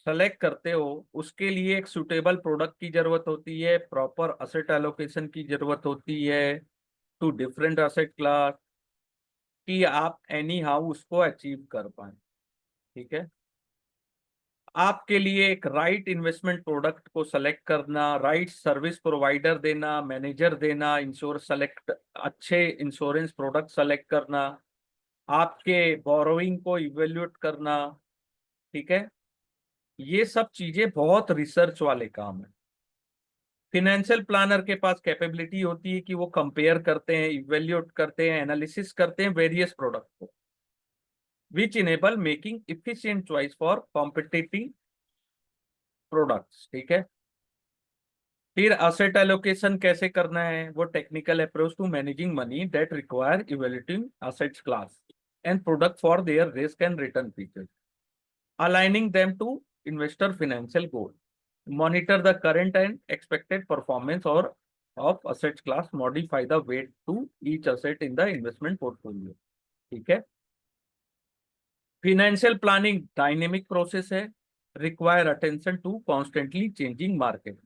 सेलेक्ट करते हो, उसके लिए एक सुटेबल प्रोडक्ट की जरूरत होती है, प्रॉपर असेट एलोकेशन की जरूरत होती है टू डिफरेंट असेट क्लास, कि आप एनी हाउ उसको अचीव कर पाए। ठीक है, आपके लिए एक राइट इन्वेस्टमेंट प्रोडक्ट को सेलेक्ट करना, राइट सर्विस प्रोवाइडर देना, मैनेजर देना, इंश्योर सेलेक्ट अच्छे इंश्योरेंस प्रोडक्ट सेलेक्ट करना, आपके बोरोइंग को इवेल्युएट करना। ठीक है, ये सब चीजें बहुत रिसर्च वाले काम है। फिनेंशियल प्लानर के पास कैपेबिलिटी होती है कि वो कंपेयर करते हैं, इवेल्युएट करते हैं, एनालिसिस करते हैं वेरियस प्रोडक्ट को, which enable making efficient choice for competitive products. ठीक है, फिर असेट एलोकेशन कैसे करना है, वो technical approach to managing money that require evaluating assets class and product for their risk and return features, aligning them to investor financial goal, monitor the current and expected performance or of asset class, modify the weight to each asset in the investment portfolio। ठीक है, financial planning dynamic process है, require attention to constantly changing market।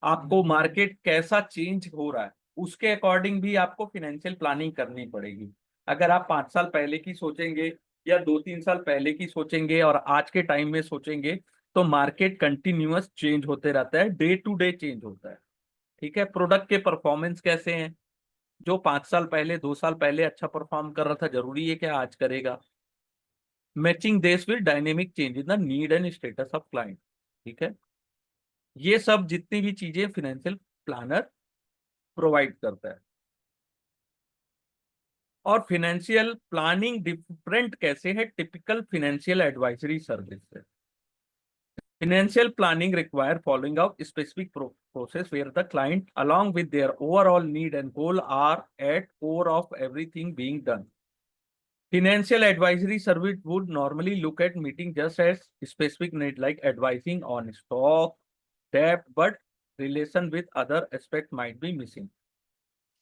आपको market कैसा change हो रहा है उसके according भी आपको फाइनेंशियल प्लानिंग करनी पड़ेगी। अगर आप 5 साल पहले की सोचेंगे या 2-3 साल पहले की सोचेंगे और आज के टाइम में सोचेंगे, तो मार्केट कंटिन्यूअस चेंज होते रहता है, डे टू डे चेंज होता है। ठीक है, प्रोडक्ट के परफॉर्मेंस कैसे हैं, जो 5 साल पहले 2 साल पहले अच्छा परफॉर्म कर रहा था, जरूरी है क्या आज करेगा? Matching this with dynamic change in the need and status of client. ठीक है, ये सब जितनी भी चीजें फाइनेंशियल प्लानर प्रोवाइड करता है। और फाइनेंशियल प्लानिंग डिफरेंट कैसे है टिपिकल फाइनेंशियल एडवाइजरी सर्विस से? Financial planning require following out specific process where the client, along with their overall need and goal, are at core of everything being done. Financial advisory service would normally look at meeting just as specific need like advising on stock, debt, but relation with other aspect might be missing.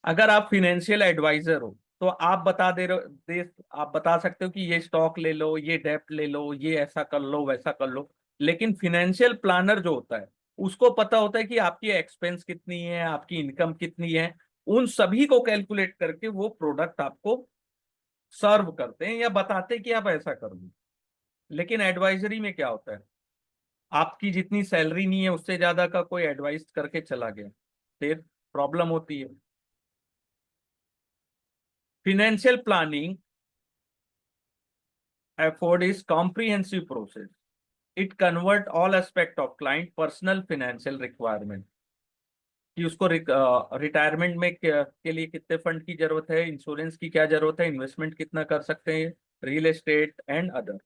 अगर आप financial adviser हो तो आप बता आप बता सकते हो कि ये स्टॉक ले लो, ये डेप्ट ले लो, ये ऐसा कर लो, वैसा कर लो। लेकिन फिनेंशियल प्लानर जो होता है उसको पता होता है कि आपकी एक्सपेंस कितनी है, आपकी इनकम कितनी है, उन सभी को कैलकुलेट करके वो प्रोडक्ट आपको सर्व करते हैं या बताते हैं कि आप ऐसा कर लो। लेकिन एडवाइजरी में क्या होता है, आपकी जितनी सैलरी नहीं है उससे ज्यादा का कोई एडवाइस करके चला गया, फिर प्रॉब्लम होती है। Financial planning effort is comprehensive process. It convert all aspect of client personal financial requirement कि उसको रिटायरमेंट में के लिए कितने फंड की जरूरत है, इंश्योरेंस की क्या जरूरत है, इन्वेस्टमेंट कितना कर सकते हैं, रियल एस्टेट एंड अदर।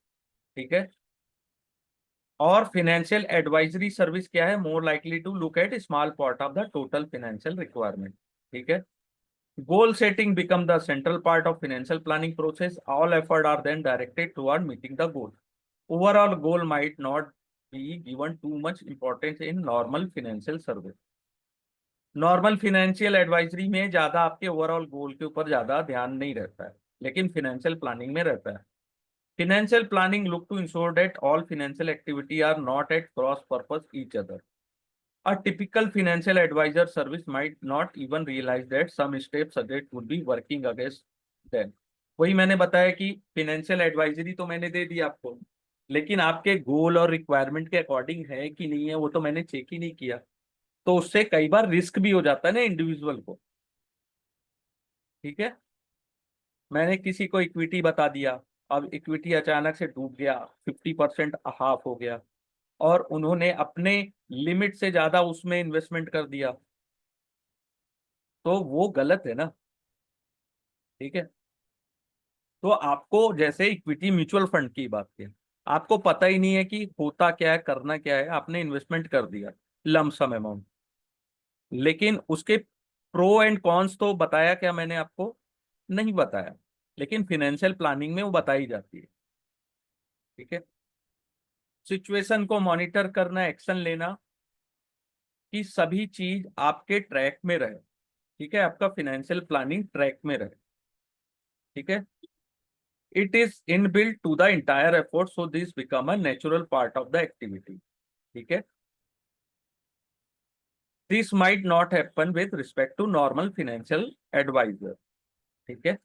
ठीक है, और फाइनेंशियल एडवाइजरी सर्विस क्या है, more likely to look at small part of the total financial requirement. ठीक है, goal setting become the central part of financial planning process. All effort are then directed toward meeting the goal. Overall goal might not be given too much importance in normal financial service. Normal financial advisory में ज्यादा आपके overall गोल के ऊपर ज्यादा ध्यान नहीं रहता है, लेकिन फिनेंशियल प्लानिंग में रहता है। Financial planning look to ensure that all financial activity are not at cross purpose each other. A typical financial advisor service might not even realize that some steps ahead would be working against them. वही मैंने बताया कि financial advisory तो मैंने दे दी आपको, लेकिन आपके गोल और रिक्वायरमेंट के अकॉर्डिंग है कि नहीं है वो तो मैंने चेक ही नहीं किया। तो उससे कई बार रिस्क भी हो जाता है ना इंडिविजुअल को। ठीक है, मैंने किसी को इक्विटी बता दिया, अब इक्विटी अचानक से डूब गया, 50% हाफ हो गया, और उन्होंने अपने लिमिट से ज्यादा उसमें इन्वेस्टमेंट कर दिया, तो वो गलत है ना। ठीक है, तो आपको जैसे इक्विटी म्यूचुअल फंड की बात की, आपको पता ही नहीं है कि होता क्या है, करना क्या है, आपने इन्वेस्टमेंट कर दिया लमसम अमाउंट, लेकिन उसके प्रो एंड कॉन्स तो बताया क्या मैंने आपको? नहीं बताया, लेकिन फाइनेंशियल प्लानिंग में वो बताई जाती है। ठीक है, सिचुएशन को मॉनिटर करना, एक्शन लेना कि सभी चीज आपके ट्रैक में रहे। ठीक है, आपका फाइनेंशियल प्लानिंग ट्रैक में रहे। ठीक है, it is inbuilt to the entire effort, so this become a natural part of the activity. ठीक है, this might not happen with respect to normal financial advisor. ठीक है,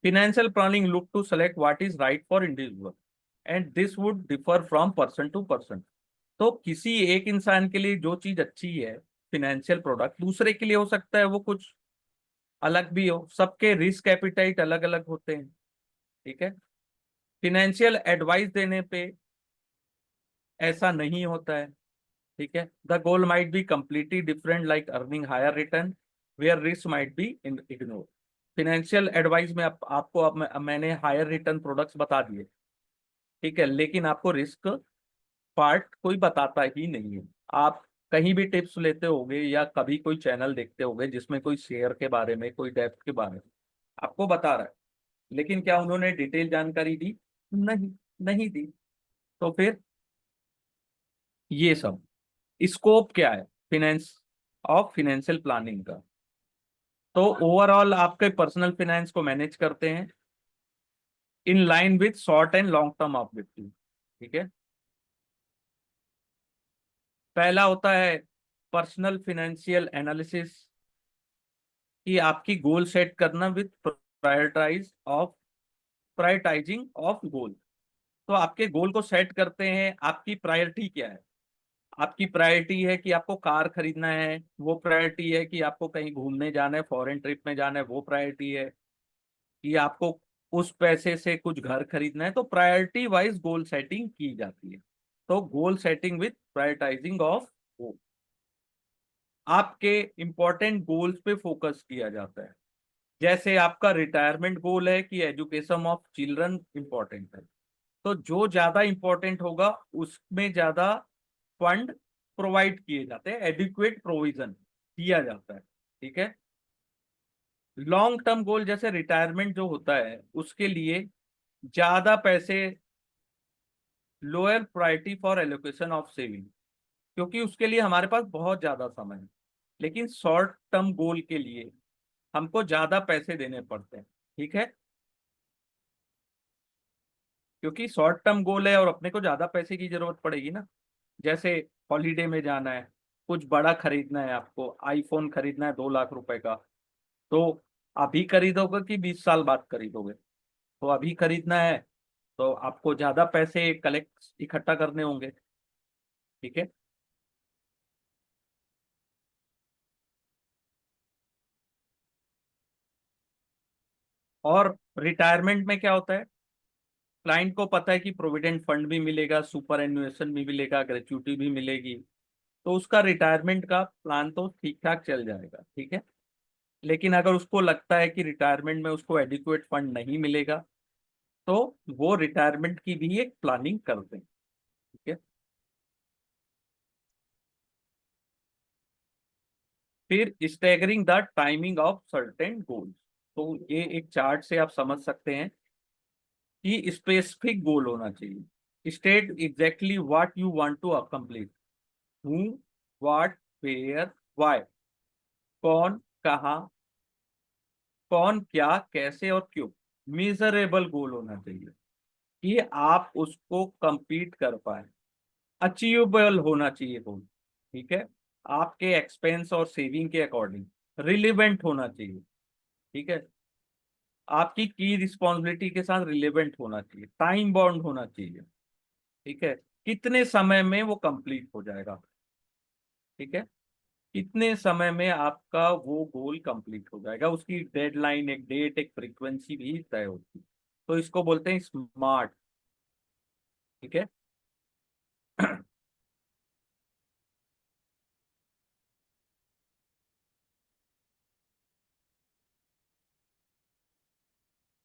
financial planning look to select what is right for individual and this would differ from person to person. तो किसी एक इंसान के लिए जो चीज अच्छी है फिनेंशियल प्रोडक्ट, दूसरे के लिए हो सकता है वो कुछ अलग भी हो, सबके रिस्क एपिटाइट अलग अलग होते हैं। ठीक है, फिनेंशियल एडवाइस देने पे ऐसा नहीं होता है। ठीक है, the goal might be completely different like earning higher return where risk might be ignore. Financial advice में आपको अब मैंने हायर रिटर्न प्रोडक्ट्स बता दिए, ठीक है, लेकिन आपको रिस्क पार्ट कोई बताता ही नहीं है। आप कहीं भी टिप्स लेते होगे या कभी कोई चैनल देखते होगे जिसमें कोई शेयर के बारे में, कोई डेप्थ के बारे में आपको बता रहा है, लेकिन क्या उन्होंने डिटेल जानकारी दी? नहीं, नहीं दी। तो फिर ये सब स्कोप क्या है फिनेंस ऑफ फाइनेंशियल प्लानिंग का? तो ओवरऑल आपके पर्सनल फाइनेंस को मैनेज करते हैं in line with short and long term objective. ठीक है, पहला होता है पर्सनल फाइनेंशियल एनालिसिस, कि आपकी गोल सेट करना विथ प्रायोरिटाइजिंग ऑफ गोल। तो आपके गोल को सेट करते हैं, आपकी प्रायोरिटी क्या है, आपकी प्रायोरिटी है कि आपको कार खरीदना है, वो प्रायोरिटी है कि आपको कहीं घूमने जाना है, फॉरेन ट्रिप में जाना है, वो प्रायोरिटी है कि आपको उस पैसे से कुछ घर खरीदना है। तो प्रायोरिटी वाइज गोल सेटिंग की जाती है। तो goal setting with prioritising of goal, आपके इंपॉर्टेंट गोल्स पे फोकस किया जाता है। जैसे आपका रिटायरमेंट गोल है कि एजुकेशन ऑफ चिल्ड्रन इंपॉर्टेंट है, तो जो ज्यादा इंपॉर्टेंट होगा उसमें ज्यादा फंड प्रोवाइड किए जाते हैं, एडिक्वेट प्रोविजन दिया जाता है। ठीक है। लॉन्ग टर्म गोल जैसे रिटायरमेंट जो होता है उसके लिए ज्यादा पैसे, lower priority for allocation of saving, क्योंकि उसके लिए हमारे पास बहुत ज्यादा समय है। लेकिन शॉर्ट टर्म गोल के लिए हमको ज्यादा पैसे देने पड़ते हैं। ठीक है, क्योंकि शॉर्ट टर्म गोल है और अपने को ज्यादा पैसे की जरूरत पड़ेगी ना। जैसे हॉलीडे में जाना है, कुछ बड़ा खरीदना है, आपको आईफोन खरीदना है 2 लाख रुपए का, तो अभी खरीदोगे कि 20 साल बाद खरीदोगे? तो अभी खरीदना है तो आपको ज्यादा पैसे कलेक्ट इकट्ठा करने होंगे। ठीक है। और रिटायरमेंट में क्या होता है, क्लाइंट को पता है कि प्रोविडेंट फंड भी मिलेगा, सुपर एन्युएशन भी मिलेगा, ग्रेच्युटी भी मिलेगी, तो उसका रिटायरमेंट का प्लान तो ठीक ठाक चल जाएगा। ठीक है। लेकिन अगर उसको लगता है कि रिटायरमेंट में उसको एडिक्वेट फंड नहीं मिलेगा, तो वो रिटायरमेंट की भी एक प्लानिंग करते हैं। ठीक है। फिर staggering the timing of certain goals, तो ये एक चार्ट से आप समझ सकते हैं कि स्पेसिफिक गोल होना चाहिए। State exactly what you want to accomplish, who, what, where, why, कौन, कहाँ, कौन, क्या, कैसे और क्यों। मेजरेबल गोल होना चाहिए कि आप उसको कंप्लीट कर पाए। अचीवेबल होना चाहिए गोल। ठीक है। आपके एक्सपेंस और सेविंग के अकॉर्डिंग रिलेवेंट होना चाहिए। ठीक है। आपकी की रिस्पॉन्सिबिलिटी के साथ रिलेवेंट होना चाहिए, टाइम बाउंड होना चाहिए। ठीक है। कितने समय में वो कंप्लीट हो जाएगा। ठीक है। कितने समय में आपका वो गोल कंप्लीट हो जाएगा, उसकी डेडलाइन, एक डेट, एक फ्रीक्वेंसी भी तय होती है। तो इसको बोलते हैं स्मार्ट। ठीक है।